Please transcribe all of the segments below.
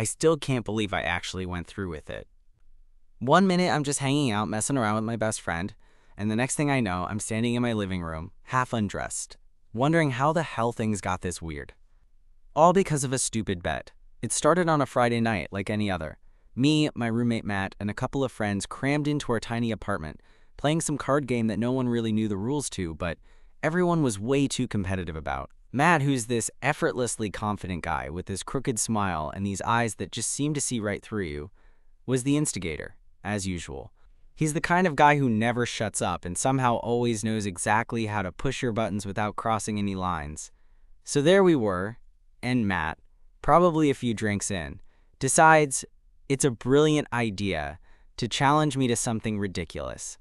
I still can't believe I actually went through with it. One minute I'm just hanging out, messing around with my best friend, and the next thing I know, I'm standing in my living room, half undressed, wondering how the hell things got this weird. All because of a stupid bet. It started on a Friday night like any other. Me, my roommate Matt, and a couple of friends crammed into our tiny apartment, playing some card game that no one really knew the rules to, but everyone was way too competitive about. Matt, who's this effortlessly confident guy with this crooked smile and these eyes that just seem to see right through you, was the instigator, as usual. He's the kind of guy who never shuts up and somehow always knows exactly how to push your buttons without crossing any lines. So there we were, and Matt, probably a few drinks in, decides it's a brilliant idea to challenge me to something ridiculous.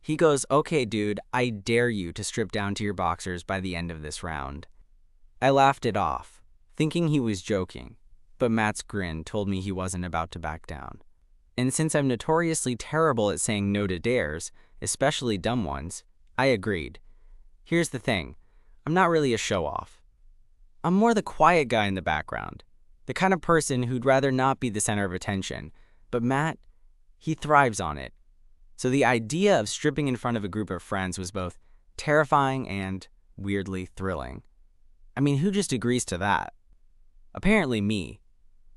He goes, "Okay, dude, I dare you to strip down to your boxers by the end of this round." I laughed it off, thinking he was joking, but Matt's grin told me he wasn't about to back down. And since I'm notoriously terrible at saying no to dares, especially dumb ones, I agreed. Here's the thing, I'm not really a show-off. I'm more the quiet guy in the background, the kind of person who'd rather not be the center of attention, but Matt, he thrives on it. So the idea of stripping in front of a group of friends was both terrifying and weirdly thrilling. I mean, who just agrees to that? Apparently me.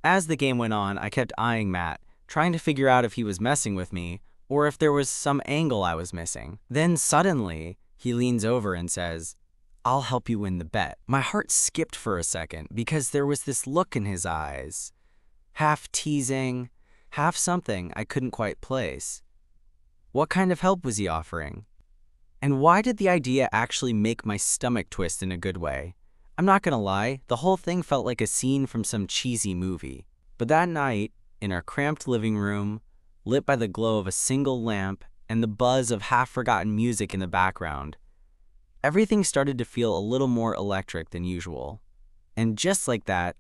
As the game went on, I kept eyeing Matt, trying to figure out if he was messing with me or if there was some angle I was missing. Then suddenly, he leans over and says, "I'll help you win the bet." My heart skipped for a second because there was this look in his eyes, half teasing, half something I couldn't quite place. What kind of help was he offering? And why did the idea actually make my stomach twist in a good way? I'm not gonna lie, the whole thing felt like a scene from some cheesy movie. But that night, in our cramped living room, lit by the glow of a single lamp and the buzz of half-forgotten music in the background, everything started to feel a little more electric than usual. And just like that,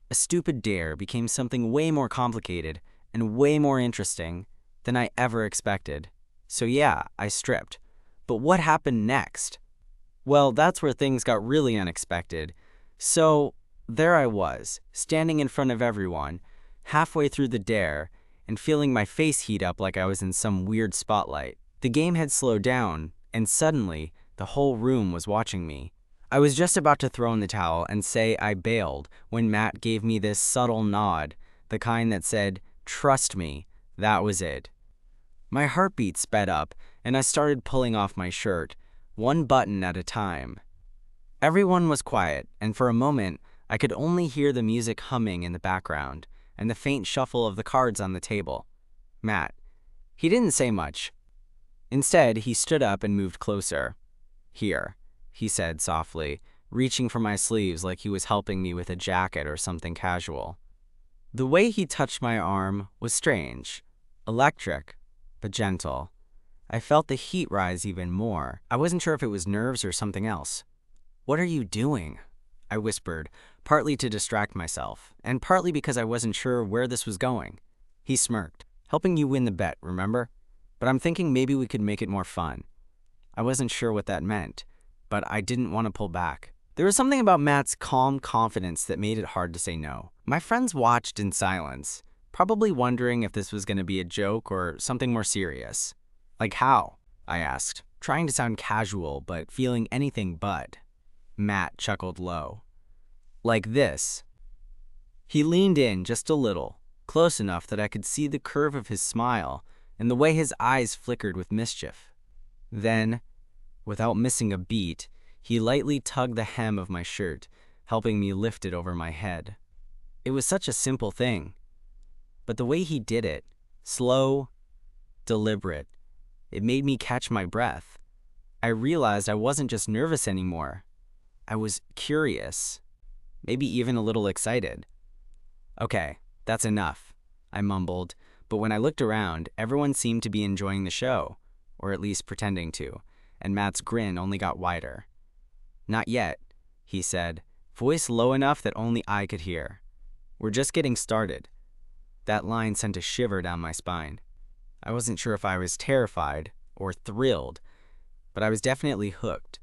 a stupid dare became something way more complicated and way more interesting than I ever expected. So yeah, I stripped. But what happened next? Well, that's where things got really unexpected. So there I was, standing in front of everyone, halfway through the dare, and feeling my face heat up like I was in some weird spotlight. The game had slowed down, and suddenly, the whole room was watching me. I was just about to throw in the towel and say I bailed when Matt gave me this subtle nod, the kind that said, "Trust me, that was it." My heartbeat sped up, and I started pulling off my shirt, one button at a time. Everyone was quiet, and for a moment, I could only hear the music humming in the background and the faint shuffle of the cards on the table. Matt, he didn't say much. Instead, he stood up and moved closer. "Here," he said softly, reaching for my sleeves like he was helping me with a jacket or something casual. The way he touched my arm was strange, electric, but gentle. I felt the heat rise even more. I wasn't sure if it was nerves or something else. "What are you doing?" I whispered, partly to distract myself, and partly because I wasn't sure where this was going. He smirked. "Helping you win the bet, remember? But I'm thinking maybe we could make it more fun." I wasn't sure what that meant, but I didn't want to pull back. There was something about Matt's calm confidence that made it hard to say no. My friends watched in silence, probably wondering if this was going to be a joke or something more serious. "Like how?" I asked, trying to sound casual but feeling anything but. Matt chuckled low. "Like this." He leaned in just a little, close enough that I could see the curve of his smile and the way his eyes flickered with mischief. Then, without missing a beat, he lightly tugged the hem of my shirt, helping me lift it over my head. It was such a simple thing, but the way he did it, slow, deliberate, it made me catch my breath. I realized I wasn't just nervous anymore. I was curious, maybe even a little excited. "Okay, that's enough," I mumbled, but when I looked around, everyone seemed to be enjoying the show, or at least pretending to, and Matt's grin only got wider. "Not yet," he said, voice low enough that only I could hear. "We're just getting started." That line sent a shiver down my spine. I wasn't sure if I was terrified or thrilled, but I was definitely hooked.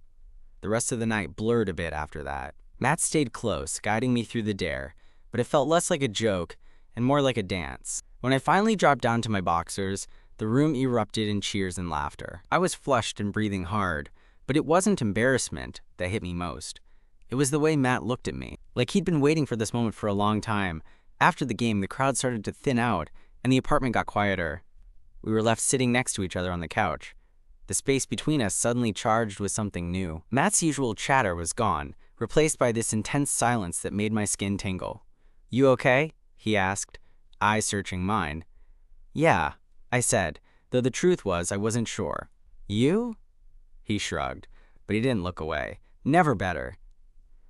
The rest of the night blurred a bit after that. Matt stayed close, guiding me through the dare, but it felt less like a joke and more like a dance. When I finally dropped down to my boxers, the room erupted in cheers and laughter. I was flushed and breathing hard, but it wasn't embarrassment that hit me most. It was the way Matt looked at me, like he'd been waiting for this moment for a long time. After the game, the crowd started to thin out, and the apartment got quieter. We were left sitting next to each other on the couch. The space between us suddenly charged with something new. Matt's usual chatter was gone, replaced by this intense silence that made my skin tingle. "You okay?" he asked, eyes searching mine. "Yeah," I said, though the truth was I wasn't sure. "You?" He shrugged, but he didn't look away. Never better.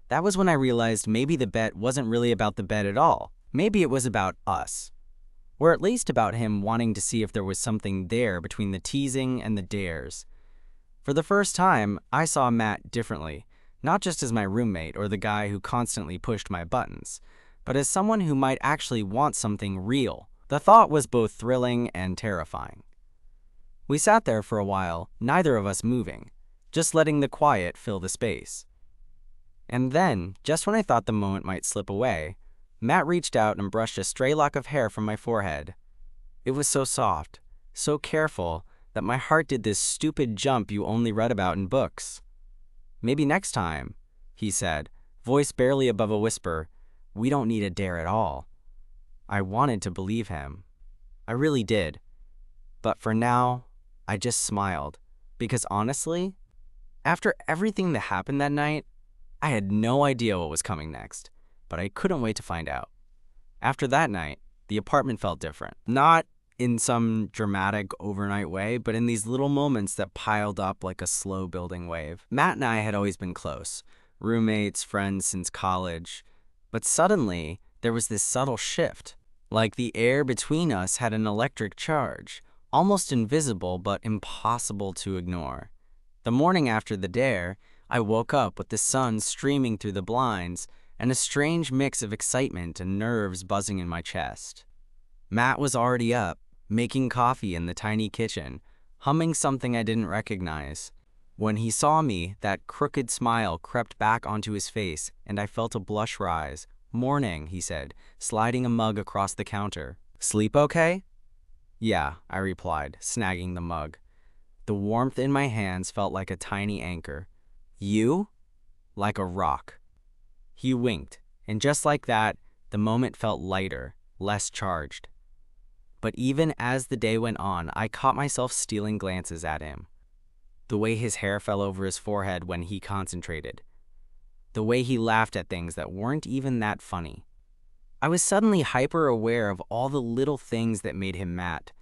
That was when I realized maybe the bet wasn't really about the bet at all. Maybe it was about us. Or at least about him wanting to see if there was something there between the teasing and the dares. For the first time, I saw Matt differently, not just as my roommate or the guy who constantly pushed my buttons, but as someone who might actually want something real. The thought was both thrilling and terrifying. We sat there for a while, neither of us moving, just letting the quiet fill the space. And then, just when I thought the moment might slip away, Matt reached out and brushed a stray lock of hair from my forehead. It was so soft, so careful, that my heart did this stupid jump you only read about in books. "Maybe next time," he said, voice barely above a whisper, "we don't need a dare at all." I wanted to believe him. I really did. But for now, I just smiled, because honestly, after everything that happened that night, I had no idea what was coming next, but I couldn't wait to find out. After that night, the apartment felt different. Not in some dramatic overnight way, but in these little moments that piled up like a slow building wave. Matt and I had always been close, roommates, friends since college, but suddenly there was this subtle shift. Like the air between us had an electric charge, almost invisible but impossible to ignore. The morning after the dare, I woke up with the sun streaming through the blinds and a strange mix of excitement and nerves buzzing in my chest. Matt was already up, making coffee in the tiny kitchen, humming something I didn't recognize. When he saw me, that crooked smile crept back onto his face, and I felt a blush rise. "Morning," he said, sliding a mug across the counter. "Sleep okay?" "Yeah," I replied, snagging the mug. The warmth in my hands felt like a tiny anchor. "You?" "Like a rock." He winked, and just like that, the moment felt lighter, less charged. But even as the day went on, I caught myself stealing glances at him. The way his hair fell over his forehead when he concentrated. The way he laughed at things that weren't even that funny. I was suddenly hyper-aware of all the little things that made him Matt.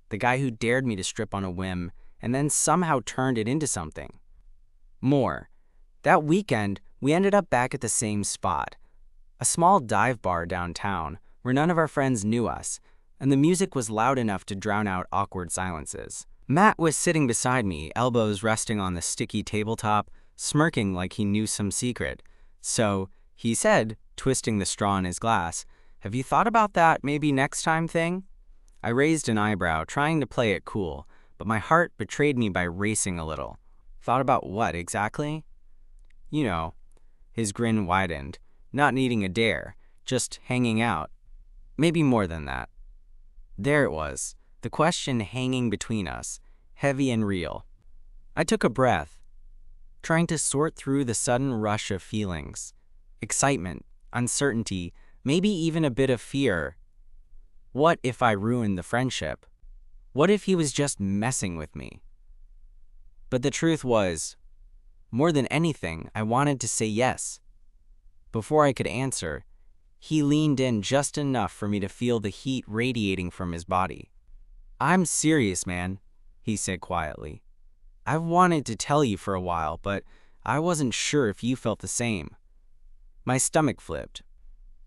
The guy who dared me to strip on a whim, and then somehow turned it into something. More. That weekend, we ended up back at the same spot. A small dive bar downtown, where none of our friends knew us, and the music was loud enough to drown out awkward silences. Matt was sitting beside me, elbows resting on the sticky tabletop, smirking like he knew some secret. "So," he said, twisting the straw in his glass, "have you thought about that maybe next time thing?" I raised an eyebrow, trying to play it cool, but my heart betrayed me by racing a little. "Thought about what exactly?" "You know." His grin widened, not needing a dare, just hanging out. Maybe more than that. There it was, the question hanging between us, heavy and real. I took a breath, trying to sort through the sudden rush of feelings. Excitement, uncertainty, maybe even a bit of fear. What if I ruined the friendship? What if he was just messing with me? But the truth was, more than anything, I wanted to say yes. Before I could answer, he leaned in just enough for me to feel the heat radiating from his body. "I'm serious, man," he said quietly. "I've wanted to tell you for a while, but I wasn't sure if you felt the same." My stomach flipped.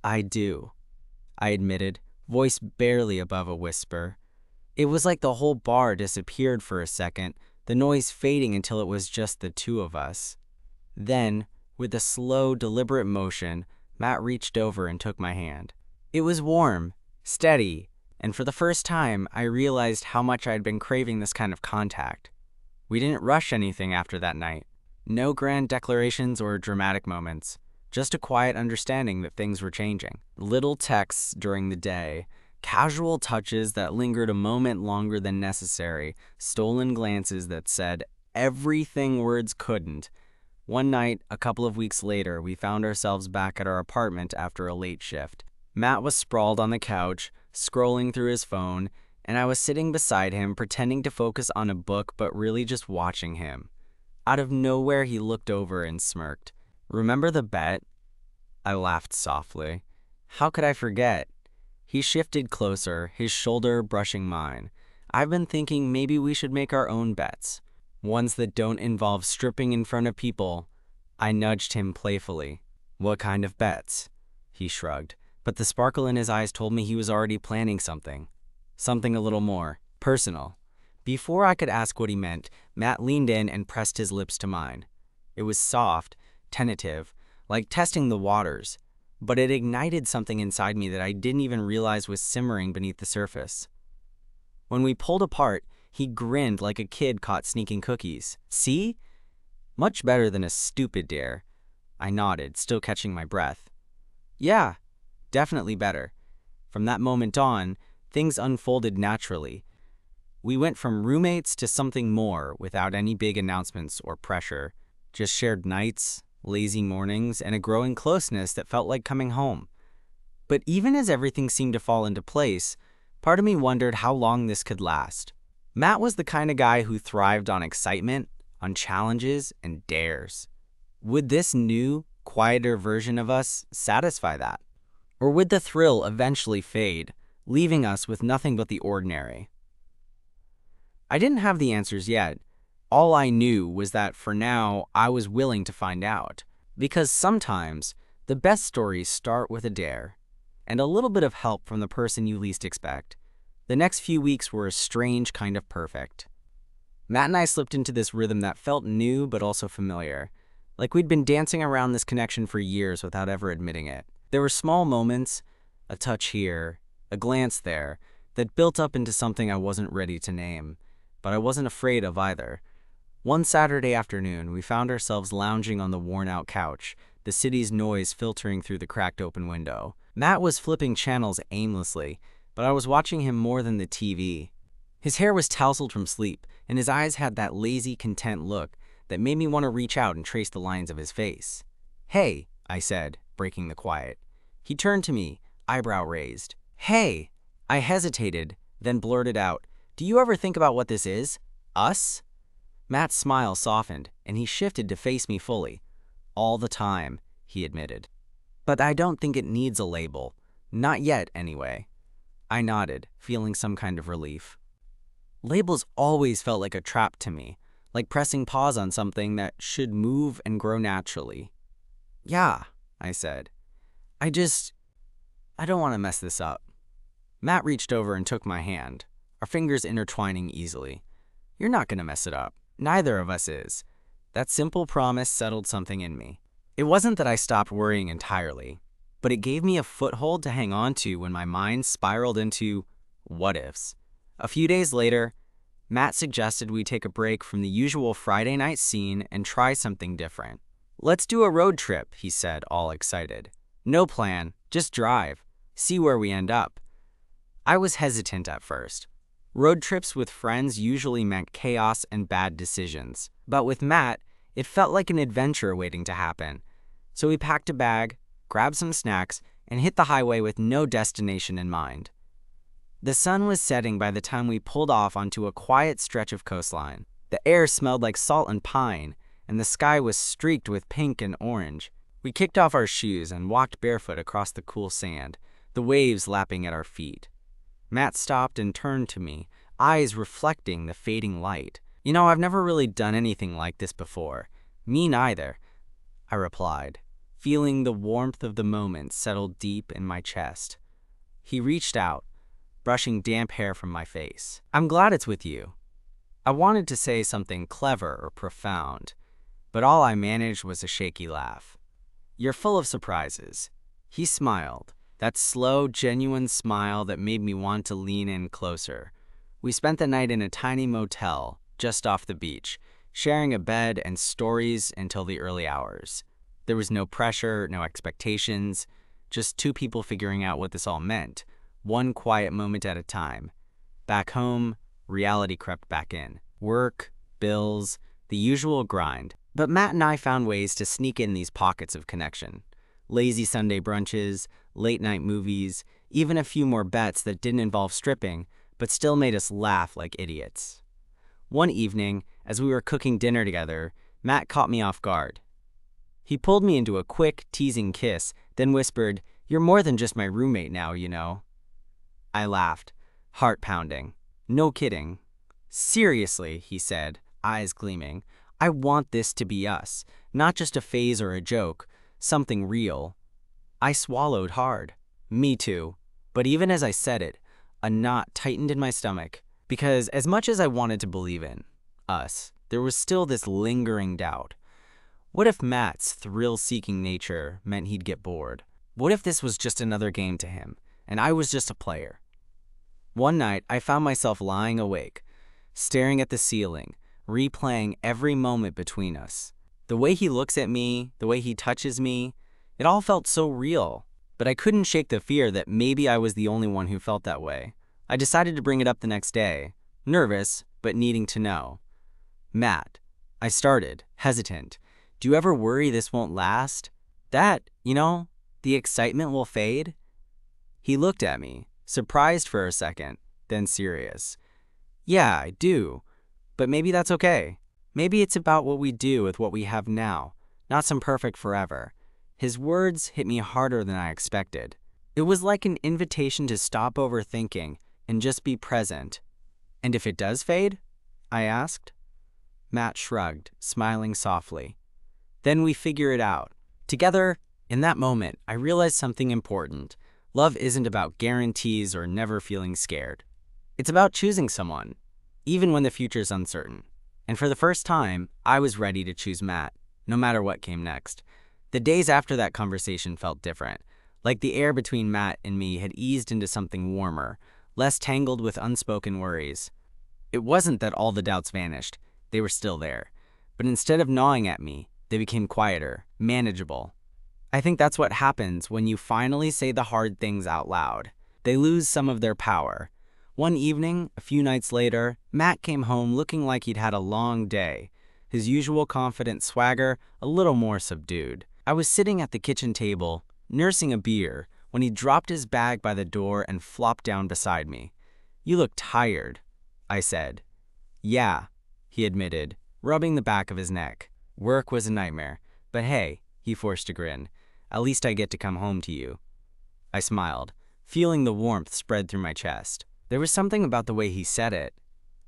"I do," I admitted, voice barely above a whisper. It was like the whole bar disappeared for a second, the noise fading until it was just the two of us. Then, with a slow, deliberate motion, Matt reached over and took my hand. It was warm, steady, and for the first time, I realized how much I had been craving this kind of contact. We didn't rush anything after that night. No grand declarations or dramatic moments. just a quiet understanding that things were changing. Little texts during the day, casual touches that lingered a moment longer than necessary, stolen glances that said everything words couldn't. One night, a couple of weeks later, we found ourselves back at our apartment after a late shift. Matt was sprawled on the couch, scrolling through his phone, and I was sitting beside him, pretending to focus on a book but really just watching him. Out of nowhere, he looked over and smirked. "Remember the bet?" I laughed softly. How could I forget? He shifted closer, his shoulder brushing mine. "I've been thinking maybe we should make our own bets. Ones that don't involve stripping in front of people." I nudged him playfully. "What kind of bets?" He shrugged, but the sparkle in his eyes told me he was already planning something. Something a little more personal. Before I could ask what he meant, Matt leaned in and pressed his lips to mine. It was soft, tentative, like testing the waters, but it ignited something inside me that I didn't even realize was simmering beneath the surface. When we pulled apart, he grinned like a kid caught sneaking cookies. "See? Much better than a stupid dare." I nodded, still catching my breath. "Yeah, definitely better." From that moment on, things unfolded naturally. We went from roommates to something more without any big announcements or pressure. Just shared nights, lazy mornings, and a growing closeness that felt like coming home. But even as everything seemed to fall into place, part of me wondered how long this could last. Matt was the kind of guy who thrived on excitement, on challenges, and dares. Would this new, quieter version of us satisfy that? Or would the thrill eventually fade, leaving us with nothing but the ordinary? I didn't have the answers yet. All I knew was that for now, I was willing to find out. Because sometimes, the best stories start with a dare, and a little bit of help from the person you least expect. The next few weeks were a strange kind of perfect. Matt and I slipped into this rhythm that felt new but also familiar, like we'd been dancing around this connection for years without ever admitting it. There were small moments, a touch here, a glance there, that built up into something I wasn't ready to name, but I wasn't afraid of either. One Saturday afternoon, we found ourselves lounging on the worn-out couch, the city's noise filtering through the cracked open window. Matt was flipping channels aimlessly, but I was watching him more than the TV. His hair was tousled from sleep, and his eyes had that lazy, content look that made me want to reach out and trace the lines of his face. "Hey," I said, breaking the quiet. He turned to me, eyebrow raised. "Hey!" I hesitated, then blurted out, "Do you ever think about what this is? Us?" Matt's smile softened, and he shifted to face me fully. "All the time," he admitted. "But I don't think it needs a label. Not yet, anyway." I nodded, feeling some kind of relief. Labels always felt like a trap to me, like pressing pause on something that should move and grow naturally. "Yeah," I said. I don't want to mess this up." Matt reached over and took my hand, our fingers intertwining easily. "You're not going to mess it up. Neither of us is." That simple promise settled something in me. It wasn't that I stopped worrying entirely, but it gave me a foothold to hang on to when my mind spiraled into what-ifs. A few days later, Matt suggested we take a break from the usual Friday night scene and try something different. "Let's do a road trip," he said, all excited. "No plan, just drive. See where we end up." I was hesitant at first. Road trips with friends usually meant chaos and bad decisions. But with Matt, it felt like an adventure waiting to happen. So we packed a bag, grabbed some snacks, and hit the highway with no destination in mind. The sun was setting by the time we pulled off onto a quiet stretch of coastline. The air smelled like salt and pine, and the sky was streaked with pink and orange. We kicked off our shoes and walked barefoot across the cool sand, the waves lapping at our feet. Matt stopped and turned to me, eyes reflecting the fading light. "You know, I've never really done anything like this before." "Me neither," I replied, feeling the warmth of the moment settle deep in my chest. He reached out, brushing damp hair from my face. "I'm glad it's with you." I wanted to say something clever or profound, but all I managed was a shaky laugh. "You're full of surprises." He smiled, that slow, genuine smile that made me want to lean in closer. We spent the night in a tiny motel just off the beach, sharing a bed and stories until the early hours. There was no pressure, no expectations, just two people figuring out what this all meant, one quiet moment at a time. Back home, reality crept back in. Work, bills, the usual grind. But Matt and I found ways to sneak in these pockets of connection. Lazy Sunday brunches, late-night movies, even a few more bets that didn't involve stripping, but still made us laugh like idiots. One evening, as we were cooking dinner together, Matt caught me off guard. He pulled me into a quick, teasing kiss, then whispered, "You're more than just my roommate now, you know." I laughed, heart pounding. "No kidding." "Seriously," he said, eyes gleaming. "I want this to be us, not just a phase or a joke, something real." I swallowed hard. Me too. But even as I said it, a knot tightened in my stomach, because as much as I wanted to believe in us, there was still this lingering doubt. What if Matt's thrill-seeking nature meant he'd get bored? What if this was just another game to him, and I was just a player? One night, I found myself lying awake, staring at the ceiling, replaying every moment between us. The way he looks at me, the way he touches me, it all felt so real. But I couldn't shake the fear that maybe I was the only one who felt that way. I decided to bring it up the next day, nervous, but needing to know. "Matt," I started, hesitant, "do you ever worry this won't last? That, the excitement will fade?" He looked at me, surprised for a second, then serious. "Yeah, I do. But maybe that's okay. Maybe it's about what we do with what we have now, not some perfect forever." His words hit me harder than I expected. It was like an invitation to stop overthinking and just be present. "And if it does fade?" I asked. Matt shrugged, smiling softly. "Then we figure it out. Together." In that moment, I realized something important. Love isn't about guarantees or never feeling scared. It's about choosing someone, even when the future's uncertain. And for the first time, I was ready to choose Matt, no matter what came next. The days after that conversation felt different, like the air between Matt and me had eased into something warmer, less tangled with unspoken worries. It wasn't that all the doubts vanished, they were still there. But instead of gnawing at me, they became quieter, manageable. I think that's what happens when you finally say the hard things out loud. They lose some of their power. One evening, a few nights later, Matt came home looking like he'd had a long day, his usual confident swagger a little more subdued. I was sitting at the kitchen table, nursing a beer, when he dropped his bag by the door and flopped down beside me. "You look tired," I said. "Yeah," he admitted, rubbing the back of his neck. "Work was a nightmare, but hey," he forced a grin, "at least I get to come home to you." I smiled, feeling the warmth spread through my chest. There was something about the way he said it,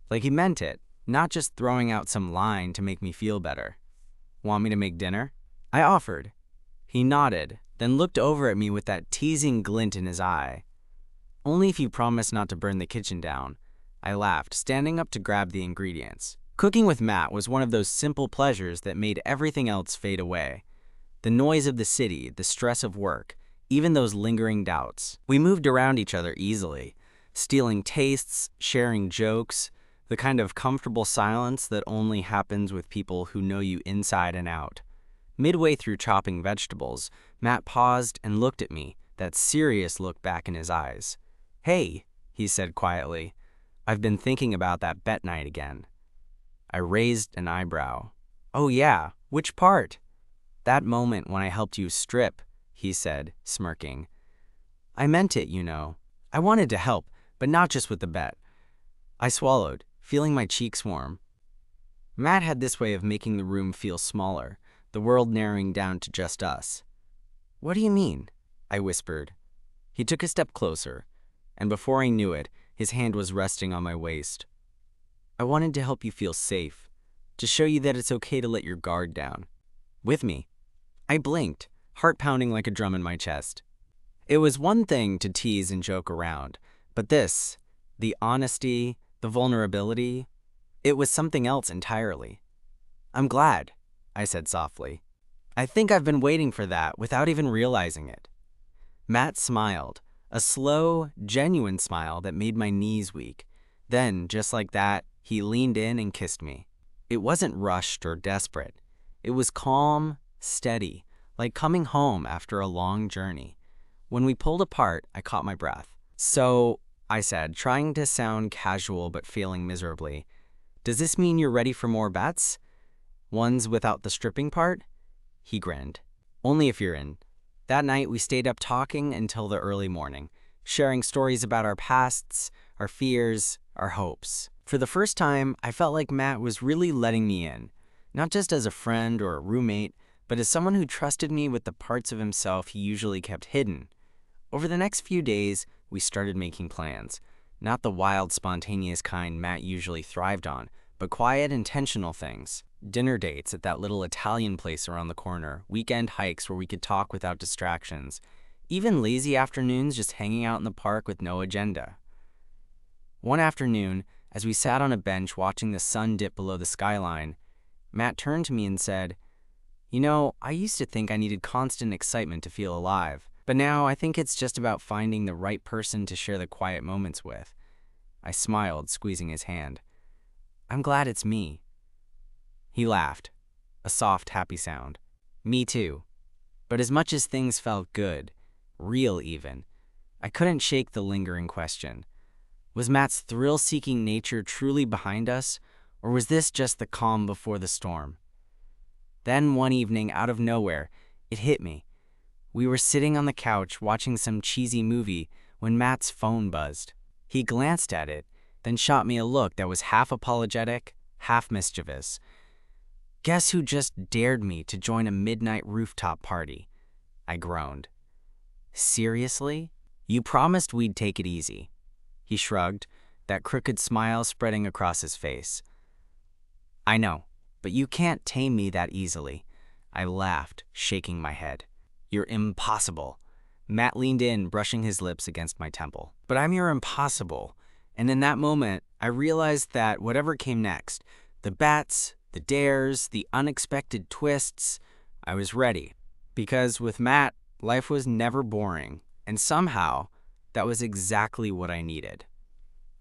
like he meant it, not just throwing out some line to make me feel better. "Want me to make dinner?" I offered. He nodded, then looked over at me with that teasing glint in his eye. "Only if you promise not to burn the kitchen down," I laughed, standing up to grab the ingredients. Cooking with Matt was one of those simple pleasures that made everything else fade away. The noise of the city, the stress of work, even those lingering doubts. We moved around each other easily, stealing tastes, sharing jokes, the kind of comfortable silence that only happens with people who know you inside and out. Midway through chopping vegetables, Matt paused and looked at me, that serious look back in his eyes. "Hey," he said quietly, "I've been thinking about that bet night again." I raised an eyebrow. "Oh yeah, which part?" "That moment when I helped you strip," he said, smirking. "I meant it, you know. I wanted to help, but not just with the bet." I swallowed, feeling my cheeks warm. Matt had this way of making the room feel smaller, the world narrowing down to just us. "What do you mean?" I whispered. He took a step closer, and before I knew it, his hand was resting on my waist. "I wanted to help you feel safe, to show you that it's okay to let your guard down. With me." I blinked, heart pounding like a drum in my chest. It was one thing to tease and joke around, but this, the honesty, the vulnerability, it was something else entirely. "I'm glad," I said softly. "I think I've been waiting for that without even realizing it." Matt smiled, a slow, genuine smile that made my knees weak. Then, just like that, he leaned in and kissed me. It wasn't rushed or desperate. It was calm, steady, like coming home after a long journey. When we pulled apart, I caught my breath. "So," I said, trying to sound casual but failing miserably, "does this mean you're ready for more bets? Ones without the stripping part?" He grinned. "Only if you're in." That night, we stayed up talking until the early morning, sharing stories about our pasts, our fears, our hopes. For the first time, I felt like Matt was really letting me in, not just as a friend or a roommate, but as someone who trusted me with the parts of himself he usually kept hidden. Over the next few days, we started making plans. Not the wild, spontaneous kind Matt usually thrived on, but quiet, intentional things. Dinner dates at that little Italian place around the corner, weekend hikes where we could talk without distractions, even lazy afternoons just hanging out in the park with no agenda. One afternoon, as we sat on a bench watching the sun dip below the skyline, Matt turned to me and said, "You know, I used to think I needed constant excitement to feel alive, but now I think it's just about finding the right person to share the quiet moments with." I smiled, squeezing his hand. "I'm glad it's me." He laughed, a soft, happy sound. "Me too." But as much as things felt good, real even, I couldn't shake the lingering question. Was Matt's thrill-seeking nature truly behind us, or was this just the calm before the storm? Then one evening, out of nowhere, it hit me. We were sitting on the couch watching some cheesy movie when Matt's phone buzzed. He glanced at it, then shot me a look that was half apologetic, half mischievous. "Guess who just dared me to join a midnight rooftop party?" I groaned. "Seriously? You promised we'd take it easy." He shrugged, that crooked smile spreading across his face. "I know, but you can't tame me that easily." I laughed, shaking my head. "You're impossible." Matt leaned in, brushing his lips against my temple. "But I'm your impossible." And in that moment, I realized that whatever came next, the bets, the dares, the unexpected twists, I was ready. Because with Matt, life was never boring, and somehow, that was exactly what I needed.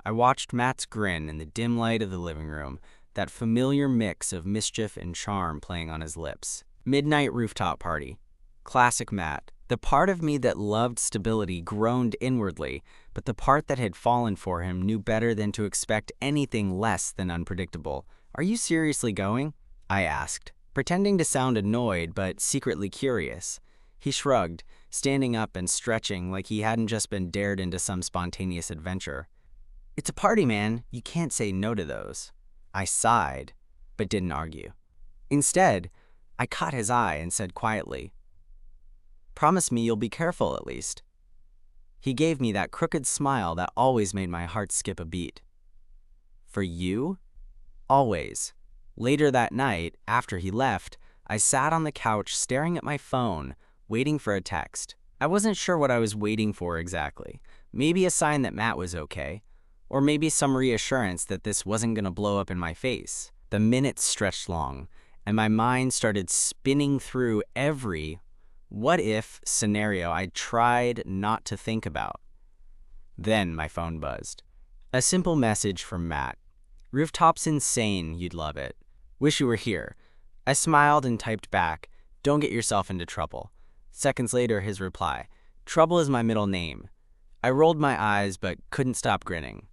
I watched Matt's grin in the dim light of the living room, that familiar mix of mischief and charm playing on his lips. Midnight rooftop party. Classic Matt. The part of me that loved stability groaned inwardly, but the part that had fallen for him knew better than to expect anything less than unpredictable. "Are you seriously going?" I asked, pretending to sound annoyed but secretly curious. He shrugged, standing up and stretching like he hadn't just been dared into some spontaneous adventure. "It's a party, man. You can't say no to those." I sighed, but didn't argue. Instead, I caught his eye and said quietly, "Promise me you'll be careful at least." He gave me that crooked smile that always made my heart skip a beat. "For you?" "Always." Later that night, after he left, I sat on the couch staring at my phone, waiting for a text. I wasn't sure what I was waiting for exactly. Maybe a sign that Matt was okay, or maybe some reassurance that this wasn't going to blow up in my face. The minutes stretched long, and my mind started spinning through every what-if scenario I tried not to think about. Then my phone buzzed. A simple message from Matt. "Rooftop's insane, you'd love it. Wish you were here." I smiled and typed back, "Don't get yourself into trouble." Seconds later, his reply, "Trouble is my middle name." I rolled my eyes but couldn't stop grinning.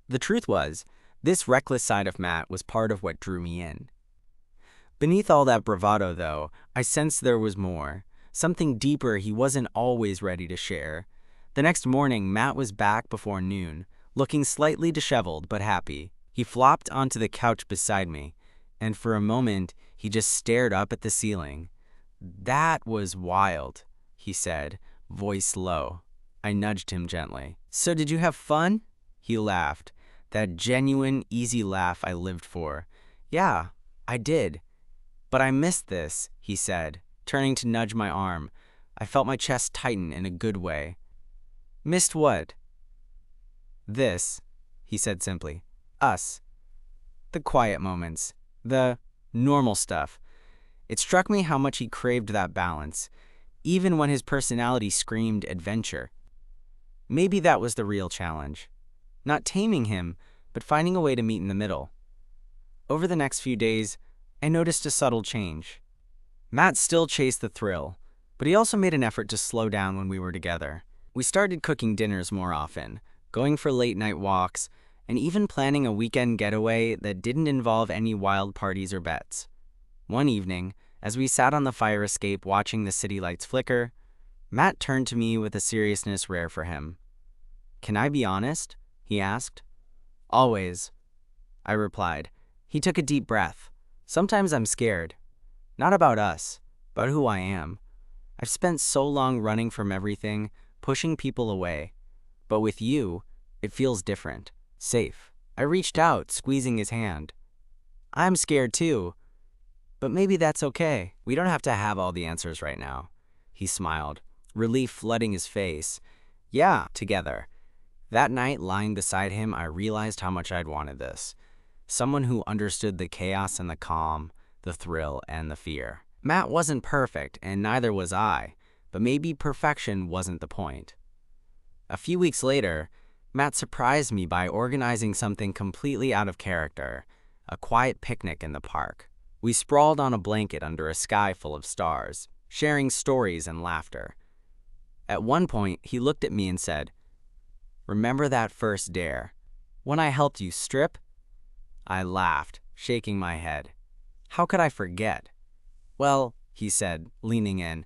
The truth was, this reckless side of Matt was part of what drew me in. Beneath all that bravado, though, I sensed there was more. Something deeper he wasn't always ready to share. The next morning, Matt was back before noon, looking slightly disheveled but happy. He flopped onto the couch beside me, and for a moment, he just stared up at the ceiling. "That was wild," he said, voice low. I nudged him gently. "So did you have fun?" He laughed, that genuine, easy laugh I lived for. "Yeah, I did. But I missed this," he said, turning to nudge my arm. I felt my chest tighten in a good way. "Missed what?" "This," he said simply. "Us. The quiet moments. The normal stuff." It struck me how much he craved that balance, even when his personality screamed adventure. Maybe that was the real challenge. Not taming him, but finding a way to meet in the middle. Over the next few days, I noticed a subtle change. Matt still chased the thrill, But he also made an effort to slow down when we were together. We started cooking dinners more often, going for late-night walks, and even planning a weekend getaway that didn't involve any wild parties or bets. One evening, as we sat on the fire escape watching the city lights flicker, Matt turned to me with a seriousness rare for him. "Can I be honest?" he asked. "Always," I replied. He took a deep breath. "Sometimes I'm scared. Not about us, but who I am. I've spent so long running from everything, pushing people away. But with you, it feels different. Safe." I reached out, squeezing his hand. "I'm scared too. But maybe that's okay. We don't have to have all the answers right now." He smiled, relief flooding his face. "Yeah, together." That night, lying beside him, I realized how much I'd wanted this. Someone who understood the chaos and the calm, the thrill and the fear. Matt wasn't perfect, and neither was I, but maybe perfection wasn't the point. A few weeks later, Matt surprised me by organizing something completely out of character, a quiet picnic in the park. We sprawled on a blanket under a sky full of stars, sharing stories and laughter. At one point, he looked at me and said, "Remember that first dare? When I helped you strip?" I laughed, shaking my head. "How could I forget?" "Well," he said, leaning in,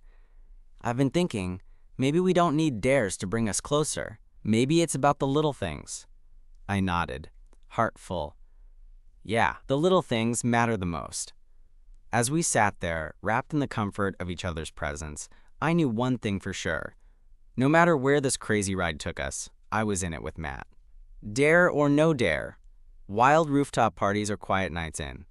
"I've been thinking, maybe we don't need dares to bring us closer. Maybe it's about the little things." I nodded, heart full. Yeah, the little things matter the most. As we sat there, wrapped in the comfort of each other's presence, I knew one thing for sure. No matter where this crazy ride took us, I was in it with Matt. Dare or no dare, wild rooftop parties or quiet nights in.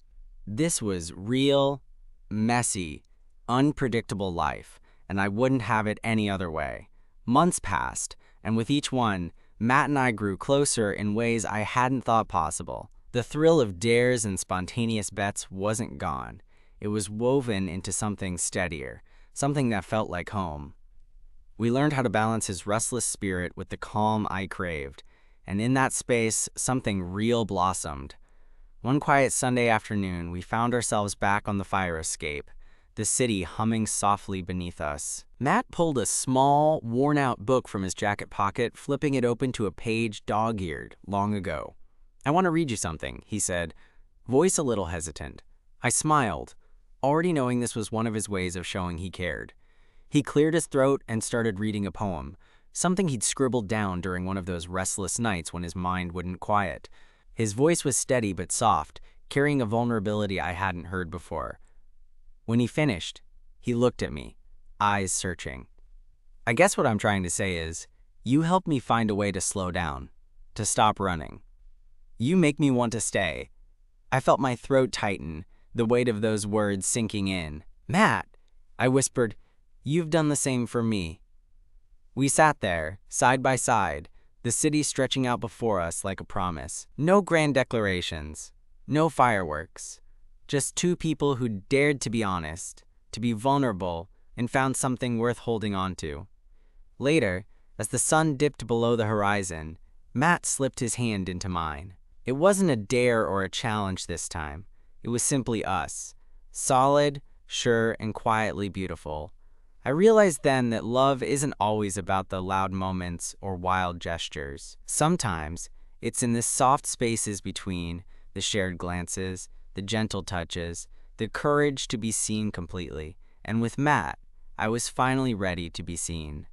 This was real, messy, unpredictable life, and I wouldn't have it any other way. Months passed, and with each one, Matt and I grew closer in ways I hadn't thought possible. The thrill of dares and spontaneous bets wasn't gone. It was woven into something steadier, something that felt like home. We learned how to balance his restless spirit with the calm I craved, and in that space, something real blossomed. One quiet Sunday afternoon, we found ourselves back on the fire escape, the city humming softly beneath us. Matt pulled a small, worn-out book from his jacket pocket, flipping it open to a page dog-eared long ago. "I want to read you something," he said, voice a little hesitant. I smiled, already knowing this was one of his ways of showing he cared. He cleared his throat and started reading a poem, something he'd scribbled down during one of those restless nights when his mind wouldn't quiet. His voice was steady but soft, carrying a vulnerability I hadn't heard before. When he finished, he looked at me, eyes searching. "I guess what I'm trying to say is, you helped me find a way to slow down, to stop running. You make me want to stay." I felt my throat tighten, the weight of those words sinking in. "Matt," I whispered, "you've done the same for me." We sat there, side by side, the city stretching out before us like a promise. No grand declarations, no fireworks, just two people who dared to be honest, to be vulnerable, and found something worth holding on to. Later, as the sun dipped below the horizon, Matt slipped his hand into mine. It wasn't a dare or a challenge this time. It was simply us, solid, sure, and quietly beautiful. I realized then that love isn't always about the loud moments or wild gestures. Sometimes, it's in the soft spaces between, the shared glances, the gentle touches, the courage to be seen completely. And with Matt, I was finally ready to be seen.